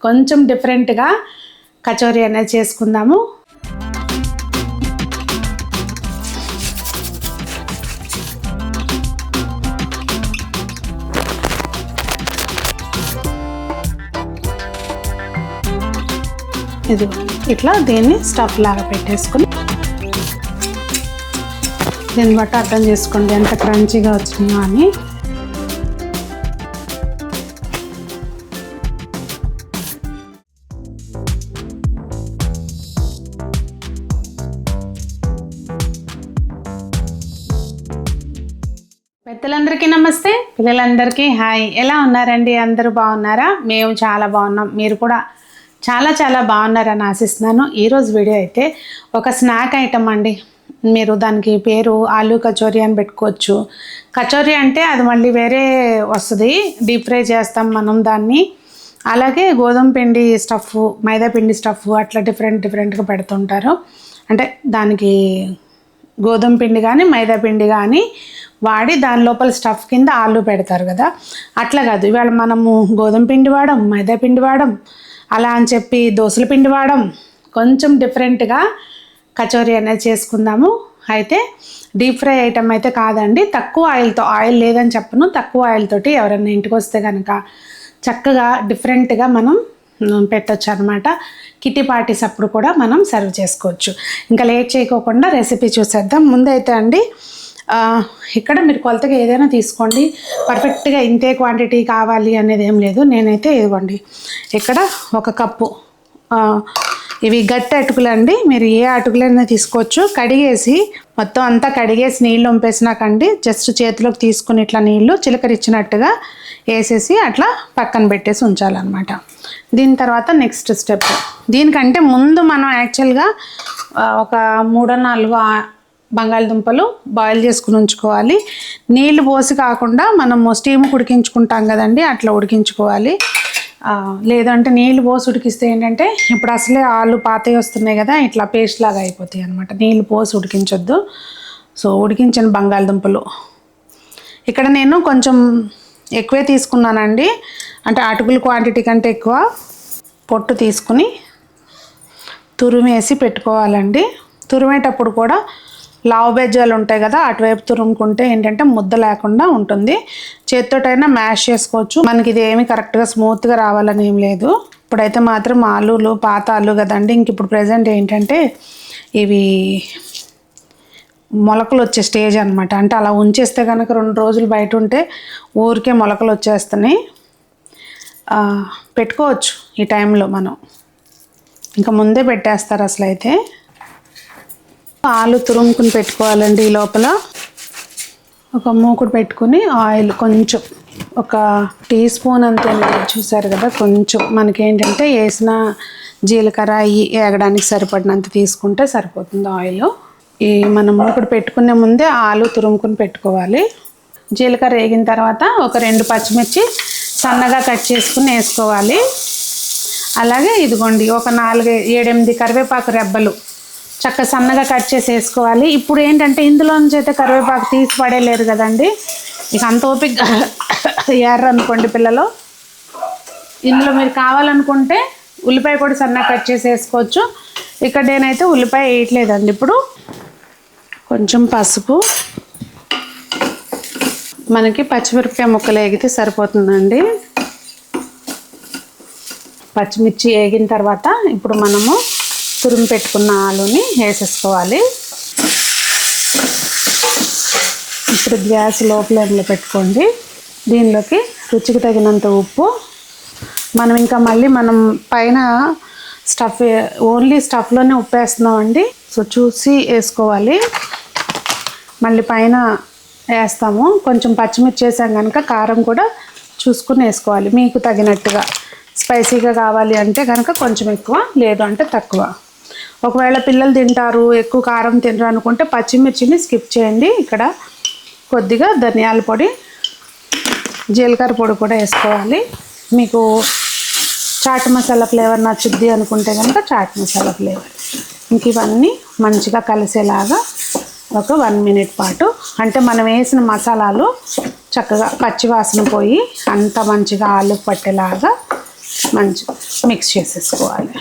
కొంచెం డిఫరెంట్గా కచోరీ అనేది చేసుకుందాము. ఇది ఇట్లా దీన్ని స్టఫ్ లాగా పెట్టేసుకుని దీన్ని బట్టి అర్థం చేసుకోండి ఎంత క్రంచీగా వచ్చినాయో అని. పెద్దలందరికీ నమస్తే, పిల్లలందరికీ హాయ్. ఎలా ఉన్నారండి? అందరూ బాగున్నారా? మేము చాలా బాగున్నాం. మీరు కూడా చాలా చాలా బాగున్నారని ఆశిస్తున్నాను. ఈరోజు వీడియో అయితే ఒక స్నాక్ ఐటమ్ అండి. మీరు దానికి పేరు ఆలూ కచోరీ అని పెట్టుకోవచ్చు. కచోరీ అంటే అది మళ్ళీ వేరే వస్తుంది, డీప్ ఫ్రై చేస్తాం మనం దాన్ని. అలాగే గోధుమ పిండి స్టఫ్, మైదా పిండి స్టఫ్ అట్లా డిఫరెంట్గా పెడుతుంటారు. అంటే దానికి గోధుమ పిండి కానీ మైదా పిండి కానీ వాడి దాని లోపల స్టఫ్ కింద ఆలు పెడతారు కదా, అట్లా కాదు. ఇవాళ మనము గోధుమ పిండి వాడం, మైదా పిండి వాడం, అలా అని చెప్పి దోసల పిండి వాడం. కొంచెం డిఫరెంట్గా కచోరీ అనేది చేసుకుందాము. అయితే డీప్ ఫ్రై ఐటమ్ అయితే కాదండి, తక్కువ ఆయిల్తో, ఆయిల్ లేదని చెప్పను, తక్కువ ఆయిల్ తోటి ఎవరైనా ఇంటికి వస్తే కనుక చక్కగా డిఫరెంట్గా మనం పెట్టచ్చు అనమాట. కిట్టి పార్టీస్ అప్పుడు కూడా మనం సర్వ్ చేసుకోవచ్చు. ఇంకా లేట్ చేయకోకుండా రెసిపీ చూసేద్దాం. ముందైతే అండి ఇక్కడ మీరు కొలతగా ఏదైనా తీసుకోండి, పర్ఫెక్ట్గా ఇంతే క్వాంటిటీ కావాలి అనేది ఏం లేదు. నేనైతే ఇదిగోండి ఇక్కడ 1 కప్పు ఇవి గట్టి అటుకులు అండి. మీరు ఏ అటుకులైనా తీసుకోవచ్చు. కడిగేసి మొత్తం అంతా కడిగేసి నీళ్ళు వంపేసినాకండి జస్ట్ చేతిలోకి తీసుకుని ఇట్లా నీళ్ళు చిలకరిచ్చినట్టుగా వేసేసి అట్లా పక్కన పెట్టేసి ఉంచాలన్నమాట. దీని తర్వాత నెక్స్ట్ స్టెప్, దీనికంటే ముందు మనం యాక్చువల్గా ఒక 3-4 బంగాళదుంపలు బాయిల్ చేసుకుని ఉంచుకోవాలి. నీళ్ళు పోసి కాకుండా మనము స్టీమ్ ఉడికించుకుంటాం కదండి, అట్లా ఉడికించుకోవాలి. లేదంటే నీళ్ళు పోసి ఉడికిస్తే ఏంటంటే ఇప్పుడు అసలే ఆలు పాతవి వస్తున్నాయి కదా, ఇట్లా పేస్ట్ లాగా అయిపోతాయి అనమాట. నీళ్ళు పోసి ఉడికించొద్దు. సో ఉడికించిన బంగాళదుంపలు ఇక్కడ నేను కొంచెం ఎక్కువే తీసుకున్నానండి, అంటే అటుకుల క్వాంటిటీ కంటే ఎక్కువ. పొట్టు తీసుకుని తురిమేసి పెట్టుకోవాలండి. తురిమేటప్పుడు కూడా లావు బెజ్జాలు ఉంటాయి కదా, అటువైపు తురుముకుంటే ఏంటంటే ముద్ద లేకుండా ఉంటుంది. చేత్తోటైనా మ్యాష్ చేసుకోవచ్చు. మనకి ఇది ఏమి కరెక్ట్గా స్మూత్గా రావాలని ఏం లేదు. ఇప్పుడైతే మాత్రం ఆలూలు పాత ఆలు కదండి, ఇంక ఇప్పుడు ప్రజెంట్ ఏంటంటే ఇవి మొలకలు వచ్చే స్టేజ్ అనమాట. అంటే అలా ఉంచేస్తే కనుక 2 రోజులు బయట ఉంటే ఊరికే మొలకలు వచ్చేస్తున్నాయి. పెట్టుకోవచ్చు ఈ టైంలో మనం, ఇంకా ముందే పెట్టేస్తారు అసలు. అయితే ఆలు తురుముకుని పెట్టుకోవాలండి. ఈ లోపల ఒక మూకుడు పెట్టుకుని ఆయిల్ కొంచెం 1 టీ స్పూన్ అంతే చూసారు కదా, కొంచెం మనకేంటంటే వేసిన జీలకర్ర వేగడానికి సరిపడినంత తీసుకుంటే సరిపోతుంది ఆయిల్. ఈ మనం మూకుడు పెట్టుకునే ముందే ఆలు తురుముకుని పెట్టుకోవాలి. జీలకర్ర వేగిన తర్వాత ఒక 2 పచ్చిమిర్చి సన్నగా కట్ చేసుకుని వేసుకోవాలి. అలాగే ఇదిగోండి ఒక 4-7 కరివేపాకు రెబ్బలు చక్కగా సన్నగా కట్ చేసి వేసుకోవాలి. ఇప్పుడు ఏంటంటే ఇందులో నుంచి అయితే కరివేపాకు తీసి పడేలేరు కదండి, ఇక అంత ఓపిక అనుకోండి పిల్లలు. ఇందులో మీరు కావాలనుకుంటే ఉల్లిపాయ కూడా సన్నగా కట్ చేసి వేసుకోవచ్చు. ఇక్కడ నేనైతే ఉల్లిపాయ వేయట్లేదండి. ఇప్పుడు కొంచెం పసుపు, మనకి పచ్చిమిరపకాయ ముక్కలు వేగితే సరిపోతుందండి. పచ్చిమిర్చి వేగిన తర్వాత ఇప్పుడు మనము తురిమి పెట్టుకున్న ఆలుని వేసేసుకోవాలి. ఇప్పుడు గ్యాస్ లో ఫ్లేమ్లో పెట్టుకోండి. దీనిలోకి రుచికి తగినంత ఉప్పు. మనం ఇంకా మళ్ళీ మనం పైన స్టఫ్ ఓన్లీ స్టఫ్లోనే ఉప్పు వేస్తున్నామండి, సో చూసి వేసుకోవాలి. మళ్ళీ పైన వేస్తాము. కొంచెం పచ్చిమిర్చి వేసాం కనుక కారం కూడా చూసుకుని వేసుకోవాలి మీకు తగినట్టుగా. స్పైసీగా కావాలి అంటే కనుక కొంచెం ఎక్కువ, లేదు అంటే తక్కువ. ఒకవేళ పిల్లలు తింటారు ఎక్కువ కారం తినరు అనుకుంటే పచ్చిమిర్చిని స్కిప్ చేయండి. ఇక్కడ కొద్దిగా ధనియాల పొడి, జీలకర్ర పొడి కూడా వేసుకోవాలి. మీకు చాట్ మసాలా ఫ్లేవర్ నచ్చుద్ది అనుకుంటే కనుక చాట్ మసాలా ఫ్లేవర్. ఇంక ఇవన్నీ మంచిగా కలిసేలాగా ఒక 1 మినిట్ పాటు, అంటే మనం వేసిన మసాలాలు చక్కగా పచ్చివాసన పోయి అంత మంచిగా ఆలు పట్టేలాగా మంచి మిక్స్ చేసేసుకోవాలి.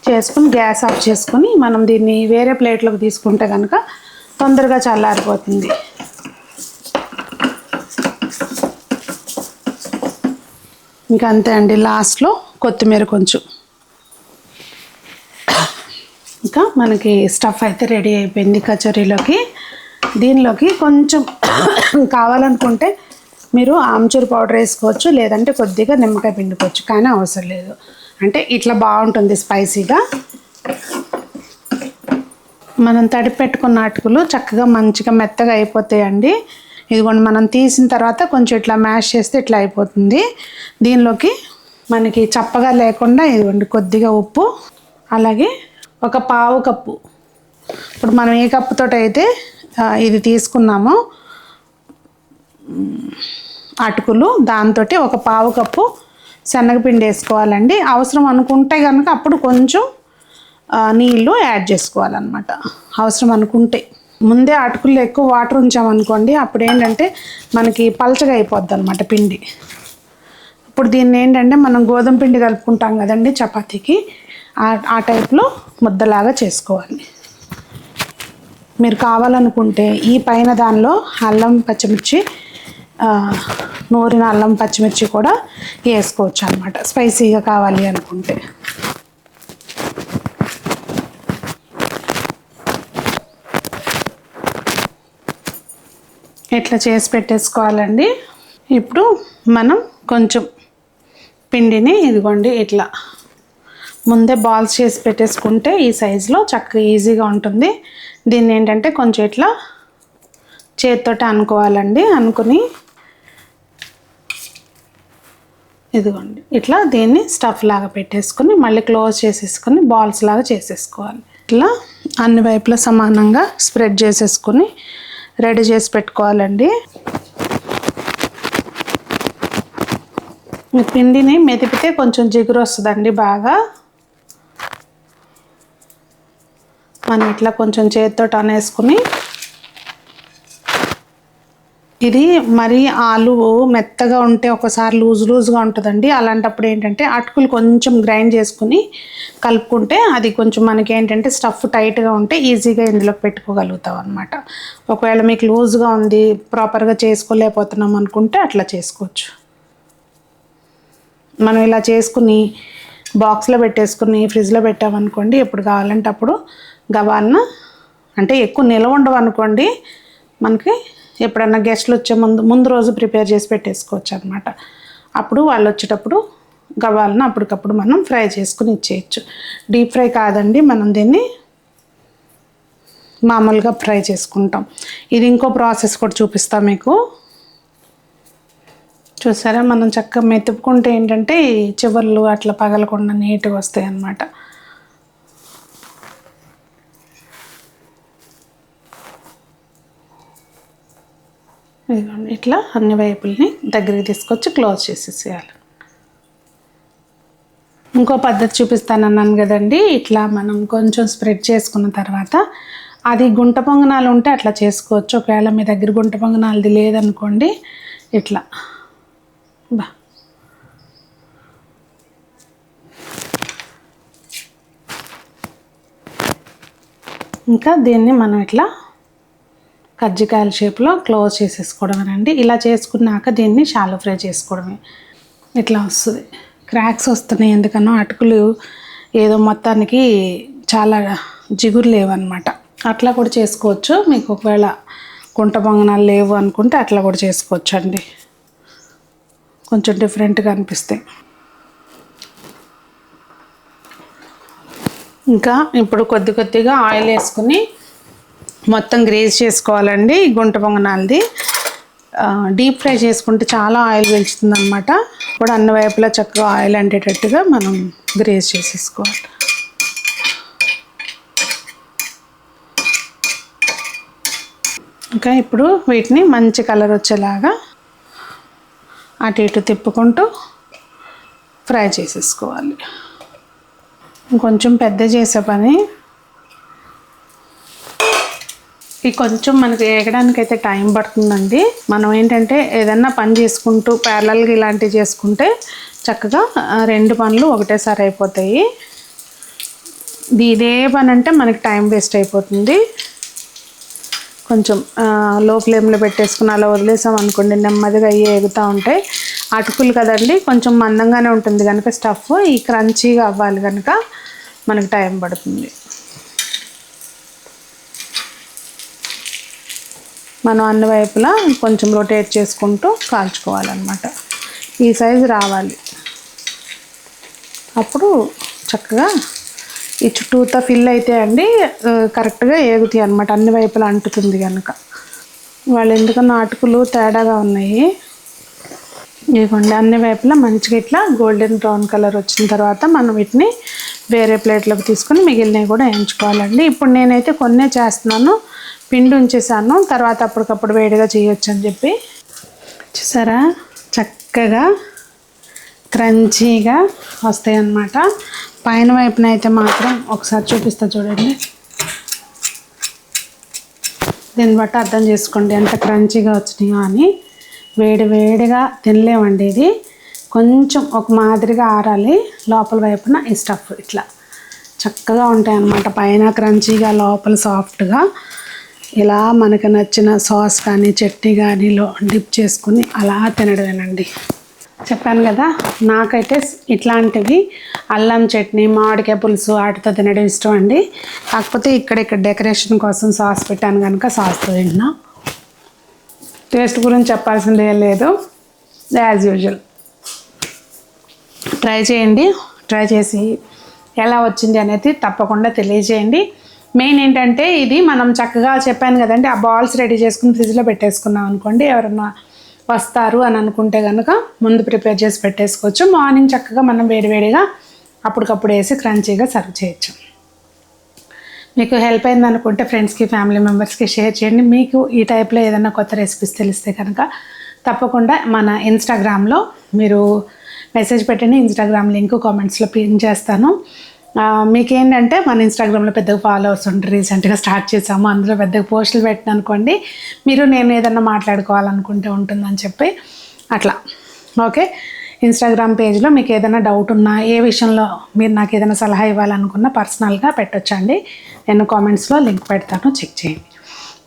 చేసుకుని గ్యాస్ ఆఫ్ చేసుకుని మనం దీన్ని వేరే ప్లేట్లోకి తీసుకుంటే కనుక తొందరగా చల్లారిపోతుంది. ఇంకా అంతే అండి. లాస్ట్లో కొత్తిమీర కొంచెం. ఇంకా మనకి స్టఫ్ అయితే రెడీ అయిపోయింది కచోరీలోకి. దీనిలోకి కొంచెం కావాలనుకుంటే మీరు ఆమ్చూర్ పౌడర్ వేసుకోవచ్చు, లేదంటే కొద్దిగా నిమ్మకాయ పిండుకోవచ్చు, కానీ అవసరం లేదు. అంటే ఇట్లా బాగుంటుంది స్పైసీగా. మనం తడిపి పెట్టుకున్న అటుకులు చక్కగా మంచిగా మెత్తగా అయిపోతాయండి. ఇదిగోండి, మనం తీసిన తర్వాత కొంచెం ఇట్లా మ్యాష్ చేస్తే ఇట్లా అయిపోతుంది. దీనిలోకి మనకి చప్పగా లేకుండా ఇదిగోండి కొద్దిగా ఉప్పు, అలాగే ఒక పావు కప్పు, ఇప్పుడు మనం ఏ కప్పుతో అయితే ఇది తీసుకున్నామో అటుకులు, దాంతో ఒక పావు కప్పు శనగపిండి వేసుకోవాలండి. అవసరం అనుకుంటే కనుక అప్పుడు కొంచెం నీళ్ళు యాడ్ చేసుకోవాలన్నమాట. అవసరం అనుకుంటే ముందే అటుకుల్లో ఎక్కువ వాటర్ ఉంచామనుకోండి, అప్పుడు ఏంటంటే మనకి పలచగా అయిపోద్ది అనమాట పిండి. ఇప్పుడు దీన్ని ఏంటంటే మనం గోధుమ పిండి కలుపుకుంటాం కదండి చపాతీకి, ఆ టైప్లో ముద్దలాగా చేసుకోవాలి. మీరు కావాలనుకుంటే ఈ పైన దానిలో అల్లం పచ్చిమిర్చి, నూరిన అల్లం పచ్చిమిర్చి కూడా వేసుకోవచ్చు అనమాట, స్పైసీగా కావాలి అనుకుంటే. ఇట్లా చేసి పెట్టేసుకోవాలండి. ఇప్పుడు మనం కొంచెం పిండిని ఇదిగోండి ఇట్లా ముందే బాల్స్ చేసి పెట్టేసుకుంటే ఈ సైజులో చక్కగా ఈజీగా ఉంటుంది. దీన్ని ఏంటంటే కొంచెం ఇట్లా చేతితోటి అనుకోవాలండి. అనుకుని ఇదిగోండి ఇట్లా దీన్ని స్టఫ్ లాగా పెట్టేసుకుని మళ్ళీ క్లోజ్ చేసేసుకొని బాల్స్ లాగా చేసేసుకోవాలి. ఇట్లా అన్ని వైపులా సమానంగా స్ప్రెడ్ చేసేసుకొని రెడీ చేసి పెట్టుకోవాలండి. ఈ పిండిని మెదిపితే కొంచెం జిగురు వస్తుందండి బాగా. మనం ఇట్లా కొంచెం చేతితో అనేసుకుని, ఇది మరీ ఆలు మెత్తగా ఉంటే ఒకసారి లూజ్గా ఉంటుందండి. అలాంటప్పుడు ఏంటంటే అటుకులు కొంచెం గ్రైండ్ చేసుకుని కలుపుకుంటే అది కొంచెం మనకి ఏంటంటే స్టఫ్ టైట్గా ఉంటే ఈజీగా ఇందులోకి పెట్టుకోగలుగుతాం అనమాట. ఒకవేళ మీకు లూజ్గా ఉంది, ప్రాపర్గా చేసుకోలేకపోతున్నాం అనుకుంటే అట్లా చేసుకోవచ్చు. మనం ఇలా చేసుకుని బాక్స్లో పెట్టేసుకుని ఫ్రిడ్జ్లో పెట్టామనుకోండి, ఎప్పుడు కావాలంటే అప్పుడు గవాలన, అంటే ఎక్కువ నిల్వ ఉండవు అనుకోండి, మనకి ఎప్పుడన్నా గెస్ట్లు వచ్చే ముందు రోజు ప్రిపేర్ చేసి పెట్టేసుకోవచ్చు అనమాట. అప్పుడు వాళ్ళు వచ్చేటప్పుడు గవాలన అప్పటికప్పుడు మనం ఫ్రై చేసుకుని ఇచ్చేయచ్చు. డీప్ ఫ్రై కాదండి, మనం దీన్ని మామూలుగా ఫ్రై చేసుకుంటాం. ఇది ఇంకో ప్రాసెస్ కూడా చూపిస్తాం మీకు. చూసారా, మనం చక్కగా మెతుపుకుంటే ఏంటంటే చివర్లు అట్లా పగలకుండా నీట్గా వస్తాయి అన్నమాట. ఇట్లా అన్ని వైపుల్ని దగ్గరికి తీసుకొచ్చి క్లోజ్ చేసేసేయాలి. ఇంకో పద్ధతి చూపిస్తానన్నాను కదండి. ఇట్లా మనం కొంచెం స్ప్రెడ్ చేసుకున్న తర్వాత అది గుంట పొంగనాలు ఉంటే అట్లా చేసుకోవచ్చు. ఒకవేళ మీ దగ్గర గుంట పొంగనాలది లేదనుకోండి, ఇట్లా ఇంకా దీన్ని మనం ఇట్లా కజ్జికాయల షేప్లో క్లోజ్ చేసేసుకోవడమేనండి. ఇలా చేసుకున్నాక దీన్ని షాలో ఫ్రై చేసుకోవడమే. ఇట్లా వస్తుంది. క్రాక్స్ వస్తున్నాయి ఎందుకనో, అటుకులు ఏదో మొత్తానికి చాలా జిగురు లేవన్నమాట. అట్లా కూడా చేసుకోవచ్చు. మీకు ఒకవేళ గుంట పొంగనాలు లేవు అనుకుంటే అట్లా కూడా చేసుకోవచ్చు అండి, కొంచెం డిఫరెంట్గా అనిపిస్తాయి. ఇంకా ఇప్పుడు కొద్దిగా ఆయిల్ వేసుకుని మొత్తం గ్రేజ్ చేసుకోవాలండి. గుంట పొంగనాలది డీప్ ఫ్రై చేసుకుంటే చాలా ఆయిల్ పీల్చుతుంది అనమాట. ఇప్పుడు అన్ని వైపులా చక్కగా ఆయిల్ అంటేటట్టుగా మనం గ్రేజ్ చేసేసుకోవాలి. ఇంకా ఇప్పుడు వీటిని మంచి కలర్ వచ్చేలాగా అటు ఇటు తిప్పుకుంటూ ఫ్రై చేసేసుకోవాలి. కొంచెం పెద్ద చేసే పని. ఇది కొంచెం మనకి వేగడానికి అయితే టైం పడుతుందండి. మనం ఏంటంటే ఏదన్నా పని చేసుకుంటూ ప్యారలల్గా ఇలాంటివి చేసుకుంటే చక్కగా 2 పనులు ఒకటేసారి అయిపోతాయి. ఇదే పని అంటే మనకి టైం వేస్ట్ అయిపోతుంది. కొంచెం లో ఫ్లేమ్లో పెట్టేసుకుని అలా వదిలేసాం అనుకోండి, నెమ్మదిగా ఎగుతూ ఉంటాయి. అటుకులు కదండి, కొంచెం మందంగానే ఉంటుంది కనుక స్టఫ్ ఈ క్రంచీగా అవ్వాలి కనుక మనకి టైం పడుతుంది. మనం అన్ని వైపులా కొంచెం రొటేట్ చేసుకుంటూ కాల్చుకోవాలన్నమాట. ఈ సైజు రావాలి, అప్పుడు చక్కగా ఈ చుట్టూతో ఫిల్ అయితే అండి కరెక్ట్గా ఏగుతాయి అన్నమాట, అన్ని వైపులా అంటుతుంది కనుక. వాళ్ళు ఎందుకన్నా అటుకులు తేడాగా ఉన్నాయి. ఇదిగోండి, అన్ని వైపులా మంచిగా ఇట్లా గోల్డెన్ బ్రౌన్ కలర్ వచ్చిన తర్వాత మనం వీటిని వేరే ప్లేట్లోకి తీసుకొని మిగిలినవి కూడా వేయించుకోవాలండి. ఇప్పుడు నేనైతే కొన్నే చేస్తున్నాను, పిండి ఉంచేసాను, తర్వాత అప్పటికప్పుడు వేడిగా చేయొచ్చు అని చెప్పి. చూసారా చక్కగా క్రంచీగా వస్తాయి అన్నమాట. పైన వైపున అయితే మాత్రం ఒకసారి చూపిస్తా చూడండి, దీన్ని బట్టి అర్థం చేసుకోండి ఎంత క్రంచీగా వచ్చినాయో అని. వేడి వేడిగా తినలేమండి, ఇది కొంచెం ఒక మాదిరిగా ఆరాలి. లోపల వైపున ఈ స్టఫ్ ఇట్లా చక్కగా ఉంటాయి అన్నమాట, పైన క్రంచీగా లోపల సాఫ్ట్గా. ఇలా మనకు నచ్చిన సాస్ కానీ చట్నీ కానీలో డిప్ చేసుకుని అలా తినడమేనండి. చెప్పాను కదా, నాకైతే ఇట్లాంటివి అల్లం చట్నీ, మామిడికాయ పులుసు వాటితో తినడం ఇష్టం అండి. కాకపోతే ఇక్కడ డెకరేషన్ కోసం సాస్ పెట్టాను కనుక సాస్తో తింటున్నా. టేస్ట్ గురించి చెప్పాల్సిందే లేదు, యాజ్ యూజువల్. ట్రై చేయండి, ట్రై చేసి ఎలా వచ్చింది అనేది తప్పకుండా తెలియజేయండి. మెయిన్ ఏంటంటే ఇది మనం చక్కగా చెప్పాను కదండి, ఆ బాల్స్ రెడీ చేసుకుని ఫ్రిడ్జ్లో పెట్టేసుకున్నాం అనుకోండి, ఎవరన్నా వస్తారు అని అనుకుంటే కనుక ముందు ప్రిపేర్ చేసి పెట్టేసుకోవచ్చు. మార్నింగ్ చక్కగా మనం వేడివేడిగా అప్పటికప్పుడు వేసి క్రంచీగా సర్వ్ చేయొచ్చు. మీకు హెల్ప్ అయింది అనుకుంటే ఫ్రెండ్స్కి, ఫ్యామిలీ మెంబర్స్కి షేర్ చేయండి. మీకు ఈ టైప్లో ఏదైనా కొత్త రెసిపీస్ తెలిస్తే కనుక తప్పకుండా మన ఇన్స్టాగ్రామ్లో మీరు మెసేజ్ పెట్టండి. ఇన్స్టాగ్రామ్ లింక్ కామెంట్స్లో పిన్ చేస్తాను. మీకేంటంటే మన ఇన్స్టాగ్రామ్లో పెద్దగా ఫాలోవర్స్ ఉంటారు, రీసెంట్గా స్టార్ట్ చేసాము, అందులో పెద్దగా పోస్టులు పెట్టిన అనుకోండి, మీరు నేను ఏదన్నా మాట్లాడుకోవాలనుకుంటే ఉంటుందని చెప్పి అట్లా. ఓకే, ఇన్స్టాగ్రామ్ పేజ్లో మీకు ఏదైనా డౌట్ ఉన్నా, ఏ విషయంలో మీరు నాకు ఏదైనా సలహా ఇవ్వాలనుకున్నా పర్సనల్గా పెట్టొచ్చండి. నేను కామెంట్స్లో లింక్ పెడతాను, చెక్ చేయండి.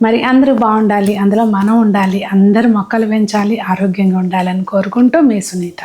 మరి అందరూ బాగుండాలి, అందులో మనం ఉండాలి, అందరూ మొక్కలు పెంచాలి, ఆరోగ్యంగా ఉండాలని కోరుకుంటూ మీ సునీత.